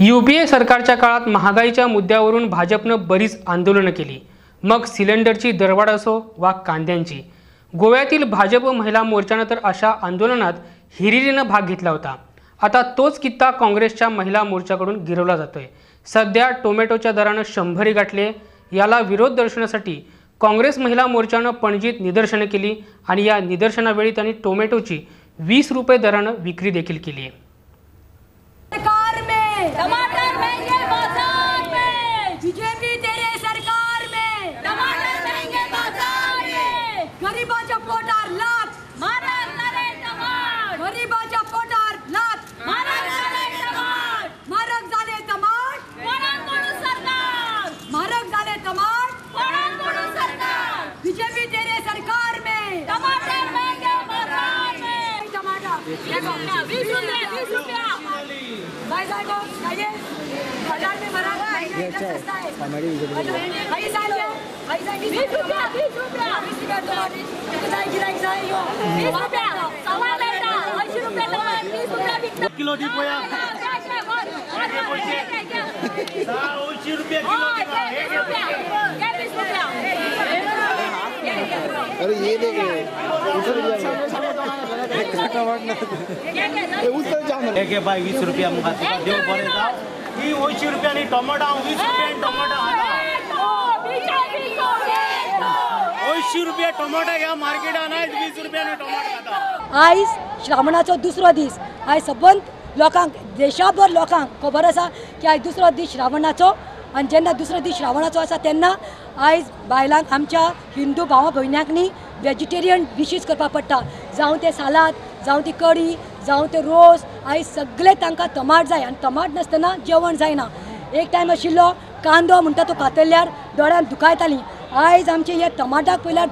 UPA सरकारच्या काळात महागाईच्या मुद्द्यावरून भाजपनं बरीच आंदोलनं केली। मग सिलेंडरची दरवाढ असो वा कांद्यांची। गोव्यातील भाजप महिला मोर्चाने तर अशा आंदोलनात हिरिरीने भाग घेतला होता। आता तोच कित्ता काँग्रेसच्या महिला मोर्चाकडून गिरवला जातोय। सध्या टोमॅटोच्या दराने 100 गाठले। याला विरोध दर्शवण्यासाठी काँग्रेस महिला मोर्चाने पणजीत निदर्शने केली आणि या निदर्शनावेळी त्यांनी टोमॅटोची 20 रुपये दराने विक्री देखील केली। टमाटर महंगे बाजार में, बीजेपी तेरे सरकार में टमाटर महंगे बाजार में, गरीबाच्या पोटार लाथ महाराज झाले टमाट, गरीबाच्या पोटार लाथ महाराज झाले टमाट, महाराज झाले टमाट कोणाकडून सरकार, महाराज झाले टमाट कोणाकडून सरकार, बीजेपी तेरे सरकार में टमाटर महंगे बाजार में, टमाटर 20 रुपया भाई साहब आइए बाजार में भरा है सस्ता है भाई साहब 20 रुपया टमाटर गिराई जाए यो 20 रुपया सवा लेता 80 रुपया टमाटर 20 रुपया बिकता किलो दी पोया 80 रुपया किलो क्या 20 रुपया अरे ये देखे एक भाई 20 रुपया मुखा देव पड़े जाओ ही 80 रुपया नहीं टमाटा 20 रुपया टमाटा आता 80 रुपया टमाटा घ्या मार्केट आना 20 रुपया टमाटा आता। आयज श्रावणाचो दुसरो दीस। आयज सबंद लोकांक देशाभर लोकांक खबर आसा की आयज दुसरो दीस श्रावणाचो आनी जेन्ना दुसरो दीस श्रावणाचो आसा तेन्ना आयज बायलांक आमच्या हिंदू भावा भयण्यांनी वेजिटेरियन डिशीज करपाक पडटा। जावं ते सालाद, जावं ती कडी, जावं ते रोस, आयज सगळे तांकां टमाट जाय आनी टमाट नासतना जेवण जायना। एक टायम आशिल्लो कांदो म्हणटा तो कातरल्यार दोळ्यान दुखायताली। आयज आमचे हे टमाटाक पयल्यार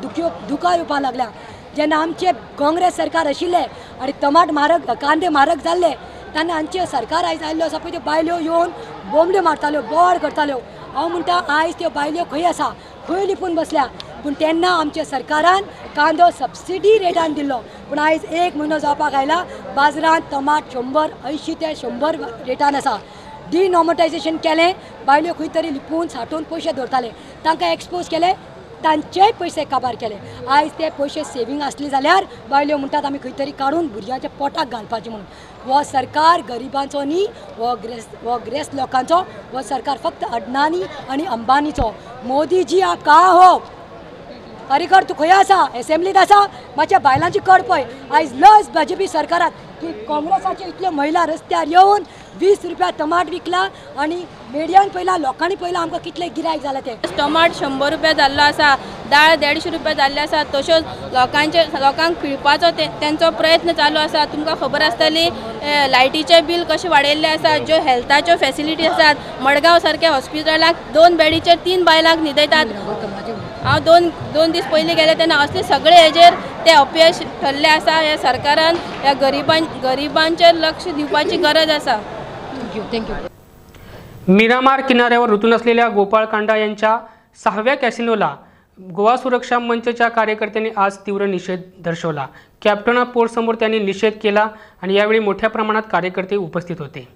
दुकां येवपाक लागल्या। जेन्ना आमचे काँग्रेस सरकार आशिल्ले आनी टमाट म्हारग कांदे म्हारग जाल्ले तेन्ना आमचे सरकार आयज आयिल्लो आसा पळय त्यो बायल्यो येवन बोमड्यो मारताल्यो, बोवाळ करताल्यो। हांव म्हणटा आयज त्यो बायल्यो खंय आसा, खंय लिपून बसल्या। पूण तेन्ना आमच्या सरकारान कांदो सबसिडी रेटान दिल्लो, पूण आयज 1 म्हयनो जावपाक आयला बाजारांत टमाट 100, 80 ते 100 रेटान आसा। डिनॉमटायजेशन केलें, बायल्यो खंय तरी लिपून सांठोवन पयशे दवरताले, तांकां एक्सपोज केले, तांचेय पयशे काबार केले। आयज ते पयशे सेविंग आसले जाल्यार बायल्यो म्हणटात आमी खंय तरी काडून भुरग्यांच्या पोटाक घालपाचें म्हणून। हो सरकार गरिबांचो न्ही, हो ग्रेस्त लोकांचो, हो सरकार फक्त अडनानी आनी अंबानीचो। मोदीजी आप कहाँ हो? कार्यकर तू खंय आसा? असेंब्लीत आसा? मातशे बायलांची कड पळय। आयज लज भाजपी सरकारात की काँग्रेसाचे इतले महिला रस्त्यार येवन 20 रुपया टमाट विकला आनी मिडियान पयला, लोकांनी पयला आमकां कितले गिरायक जाला ते। टमाट 100 रुपया जाल्लो आसा, दाळ 150 रुपया जाल्ले आसा। तश्योच लोकांक पिळपाचो तेंचो प्रयत्न चालू आसा। तुमकां खबर आसतली लायटीचे बील कशे वाडयल्ले आसा। ज्यो हेल्थाच्यो फॅसिलिटी आसात, मडगांव सारक्या हॉस्पिटलाक 2 बेडीचेर 3 बायलांक न्हिदयतात। हांव दोन दीस पयलीं गेले तेन्ना असले सगळे हेजेर ते अपयश ठरले आसा। ह्या सरकारान ह्या गरिबांचेर लक्ष दिवपाची गरज आसा। थँक्यू। मिरामार किनाऱ्यावर रुतून असलेल्या गोपाळकांडा यांच्या 6व्या कॅसिनोला गोवा सुरक्षा मंचच्या कार्यकर्त्यांनी आज तीव्र निषेध दर्शवला। कॅप्टना पोर्ट समोर त्यांनी निषेध केला आणि यावेळी मोठ्या प्रमाणात कार्यकर्ते उपस्थित होते।